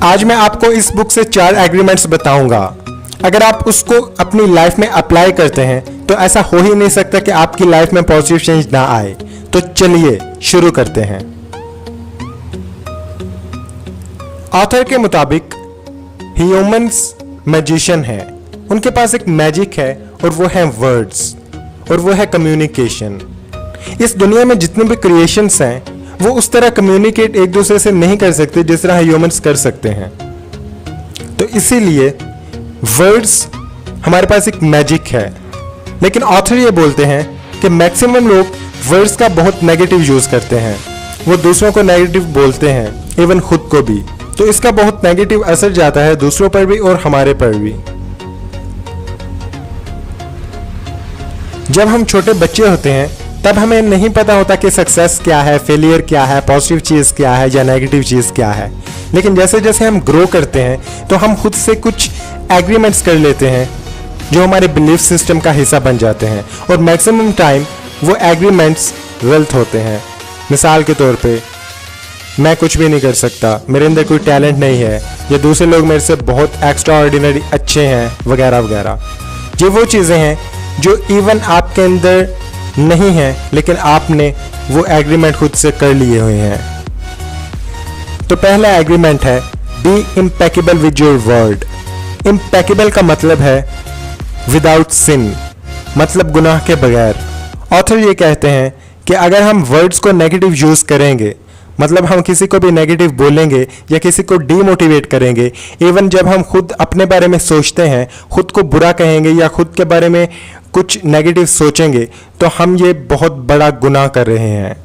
आज मैं आपको इस बुक से 4 एग्रीमेंट्स बताऊंगा। अगर आप उसको अपनी लाइफ में अप्लाई करते हैं तो ऐसा हो ही नहीं सकता कि आपकी लाइफ में पॉजिटिव चेंज ना आए। तो चलिए शुरू करते हैं। ऑथर के मुताबिक ह्यूमंस मैजिशियन है, उनके पास एक मैजिक है और वो है वर्ड्स और वो है कम्युनिकेशन। इस दुनिया में जितने भी क्रिएशंस हैं वो उस तरह कम्युनिकेट एक दूसरे से नहीं कर सकते जिस तरह ह्यूमंस कर सकते हैं। तो इसीलिए वर्ड्स हमारे पास एक मैजिक है। लेकिन ऑथर ये बोलते हैं कि मैक्सिमम लोग वर्ड्स का बहुत नेगेटिव यूज करते हैं, वो दूसरों को नेगेटिव बोलते हैं, इवन खुद को भी। तो इसका बहुत नेगेटिव असर जाता है दूसरों पर भी और हमारे पर भी। जब हम छोटे बच्चे होते हैं तब हमें नहीं पता होता कि सक्सेस क्या है, फेलियर क्या है, पॉजिटिव चीज़ क्या है या नेगेटिव चीज़ क्या है। लेकिन जैसे जैसे हम ग्रो करते हैं तो हम खुद से कुछ एग्रीमेंट्स कर लेते हैं जो हमारे बिलीफ सिस्टम का हिस्सा बन जाते हैं, और मैक्सिमम टाइम वो एग्रीमेंट्स गलत होते हैं। मिसाल के तौर पे, मैं कुछ भी नहीं कर सकता, मेरे अंदर कोई टैलेंट नहीं है, या दूसरे लोग मेरे से बहुत एक्स्ट्रा ऑर्डिनरी अच्छे हैं, वगैरह वगैरह। ये वो चीज़ें हैं जो इवन आपके अंदर नहीं है लेकिन आपने वो एग्रीमेंट खुद से कर लिए हुए हैं। तो पहला एग्रीमेंट है be impeccable with your word. Impeccable का मतलब है विदाउट सिन, मतलब गुनाह के बगैर। ऑथर ये कहते हैं कि अगर हम वर्ड्स को नेगेटिव यूज करेंगे, मतलब हम किसी को भी नेगेटिव बोलेंगे या किसी को डीमोटिवेट करेंगे, इवन जब हम खुद अपने बारे में सोचते हैं, खुद को बुरा कहेंगे या खुद के बारे में कुछ नेगेटिव सोचेंगे, तो हम ये बहुत बड़ा गुनाह कर रहे हैं।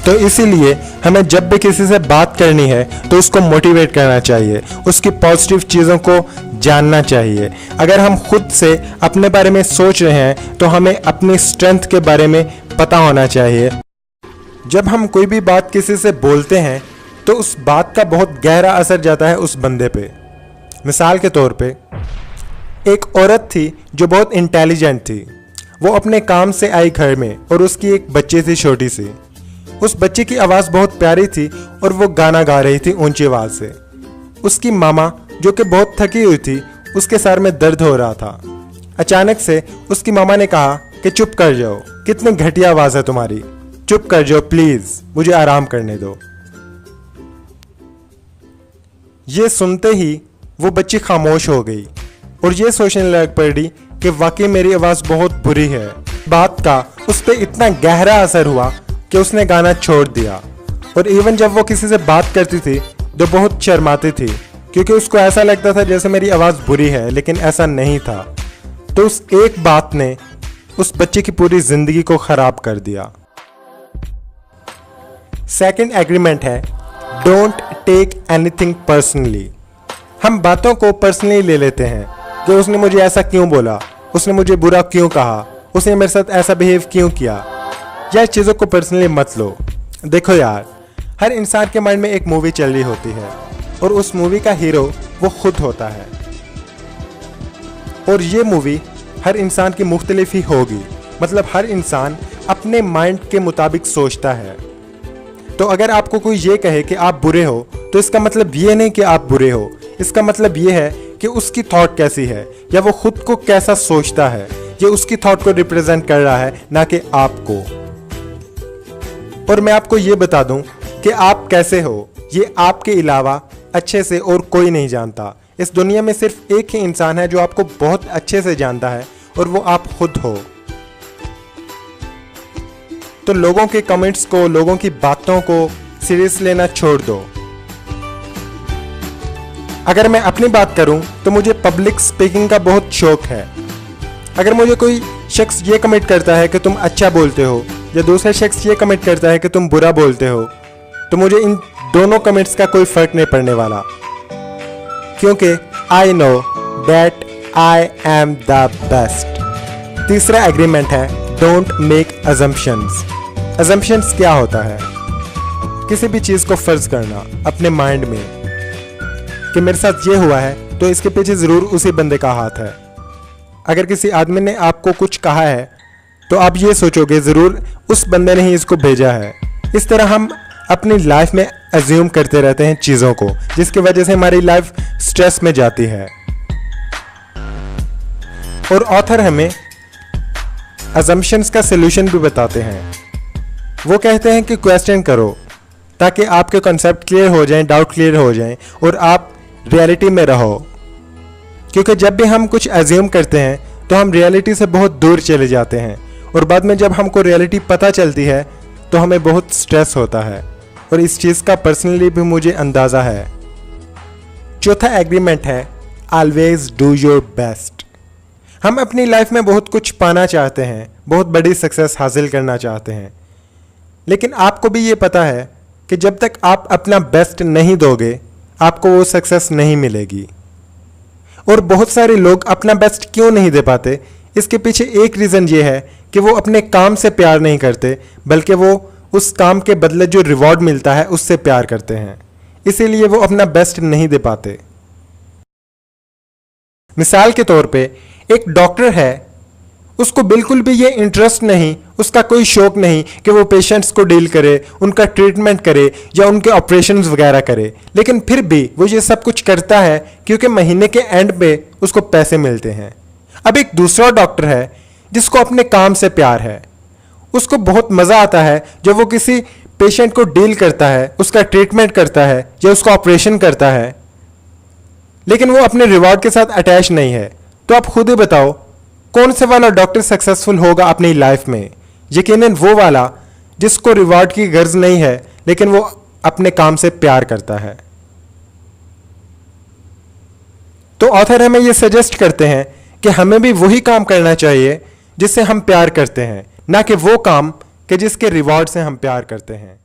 तो इसीलिए हमें जब भी किसी से बात करनी है तो उसको मोटिवेट करना चाहिए, उसकी पॉजिटिव चीज़ों को जानना चाहिए। अगर हम खुद से अपने बारे में सोच रहे हैं तो हमें अपनी स्ट्रेंथ के बारे में पता होना चाहिए। जब हम कोई भी बात किसी से बोलते हैं तो उस बात का बहुत गहरा असर जाता है उस बंदे पे। मिसाल के तौर पे, एक औरत थी जो बहुत इंटेलिजेंट थी। वो अपने काम से आई घर में और उसकी एक बच्ची थी छोटी सी। उस बच्ची की आवाज़ बहुत प्यारी थी और वो गाना गा रही थी ऊंची आवाज़ से। उसकी मामा जो कि बहुत थकी हुई थी, उसके सर में दर्द हो रहा था। अचानक से उसकी मामा ने कहा कि चुप कर जाओ, कितनी घटिया आवाज़ है तुम्हारी, चुप कर जाओ प्लीज़, मुझे आराम करने दो। ये सुनते ही वो बच्ची खामोश हो गई और ये सोचने लग पड़ी कि वाकई मेरी आवाज़ बहुत बुरी है। बात का उस पर इतना गहरा असर हुआ कि उसने गाना छोड़ दिया। और इवन जब वो किसी से बात करती थी तो बहुत शर्माती थी, क्योंकि उसको ऐसा लगता था जैसे मेरी आवाज़ बुरी है, लेकिन ऐसा नहीं था। तो उस एक बात ने उस बच्चे की पूरी ज़िंदगी को ख़राब कर दिया। सेकंड एग्रीमेंट है डोंट टेक एनीथिंग पर्सनली। हम बातों को पर्सनली ले लेते हैं कि उसने मुझे ऐसा क्यों बोला, उसने मुझे बुरा क्यों कहा, उसने मेरे साथ ऐसा बिहेव क्यों किया। यार चीज़ों को पर्सनली मत लो। देखो यार, हर इंसान के माइंड में एक मूवी चल रही होती है और उस मूवी का हीरो वो खुद होता है, और ये मूवी हर इंसान की मुख्तलिफ ही होगी। मतलब हर इंसान अपने माइंड के मुताबिक सोचता है। तो अगर आपको कोई ये कहे कि आप बुरे हो तो इसका मतलब ये नहीं कि आप बुरे हो, इसका मतलब ये है कि उसकी थॉट कैसी है या वो खुद को कैसा सोचता है। ये उसकी थॉट को रिप्रेजेंट कर रहा है, ना कि आपको। और मैं आपको ये बता दूं कि आप कैसे हो ये आपके अलावा अच्छे से और कोई नहीं जानता। इस दुनिया में सिर्फ एक ही इंसान है जो आपको बहुत अच्छे से जानता है, और वो आप खुद हो। तो लोगों के कमेंट्स को, लोगों की बातों को सीरियस लेना छोड़ दो। अगर मैं अपनी बात करूं तो मुझे पब्लिक स्पीकिंग का बहुत शौक है। अगर मुझे कोई शख्स ये कमेंट करता है कि तुम अच्छा बोलते हो, या दूसरा शख्स ये कमेंट करता है कि तुम बुरा बोलते हो, तो मुझे इन दोनों कमेंट्स का कोई फर्क नहीं पड़ने वाला, क्योंकि I know that I am the best. तीसरा एग्रीमेंट है डोंट मेक अजम्पशंस। अजम्पशंस क्या होता है? किसी भी चीज़ को फर्ज करना अपने माइंड में कि मेरे साथ ये हुआ है तो इसके पीछे ज़रूर उसी बंदे का हाथ है। अगर किसी आदमी ने आपको कुछ कहा है तो आप ये सोचोगे ज़रूर उस बंदे ने ही इसको भेजा है। इस तरह हम अपनी लाइफ में अज्यूम करते रहते हैं चीज़ों को, जिसकी वजह से हमारी लाइफ स्ट्रेस में जाती है। और ऑथर हमें अजम्पशंस का सलूशन भी बताते हैं। वो कहते हैं कि क्वेश्चन करो ताकि आपके कॉन्सेप्ट क्लियर हो जाएं, डाउट क्लियर हो जाएं और आप रियलिटी में रहो। क्योंकि जब भी हम कुछ अज्यूम करते हैं तो हम रियलिटी से बहुत दूर चले जाते हैं और बाद में जब हमको रियलिटी पता चलती है तो हमें बहुत स्ट्रेस होता है, और इस चीज़ का पर्सनली भी मुझे अंदाज़ा है। चौथा एग्रीमेंट है ऑलवेज डू योर बेस्ट। हम अपनी लाइफ में बहुत कुछ पाना चाहते हैं, बहुत बड़ी सक्सेस हासिल करना चाहते हैं, लेकिन आपको भी ये पता है कि जब तक आप अपना बेस्ट नहीं दोगे आपको वो सक्सेस नहीं मिलेगी। और बहुत सारे लोग अपना बेस्ट क्यों नहीं दे पाते, इसके पीछे एक रीज़न ये है कि वो अपने काम से प्यार नहीं करते, बल्कि वो उस काम के बदले जो रिवॉर्ड मिलता है उससे प्यार करते हैं, इसीलिए वो अपना बेस्ट नहीं दे पाते। मिसाल के तौर पे एक डॉक्टर है, उसको बिल्कुल भी ये इंटरेस्ट नहीं, उसका कोई शौक नहीं कि वो पेशेंट्स को डील करे, उनका ट्रीटमेंट करे या उनके ऑपरेशंस वगैरह करे, लेकिन फिर भी वो ये सब कुछ करता है क्योंकि महीने के एंड पे उसको पैसे मिलते हैं। अब एक दूसरा डॉक्टर है जिसको अपने काम से प्यार है, उसको बहुत मज़ा आता है जब वो किसी पेशेंट को डील करता है, उसका ट्रीटमेंट करता है या उसका ऑपरेशन करता है, लेकिन वो अपने रिवॉर्ड के साथ अटैच नहीं है। तो आप खुद ही बताओ कौन से वाला डॉक्टर सक्सेसफुल होगा अपनी लाइफ में? यकीनन वो वाला जिसको रिवॉर्ड की गर्ज नहीं है लेकिन वो अपने काम से प्यार करता है। तो ऑथर हमें ये सजेस्ट करते हैं कि हमें भी वही काम करना चाहिए जिससे हम प्यार करते हैं, ना कि वो काम कि जिसके रिवॉर्ड से हम प्यार करते हैं।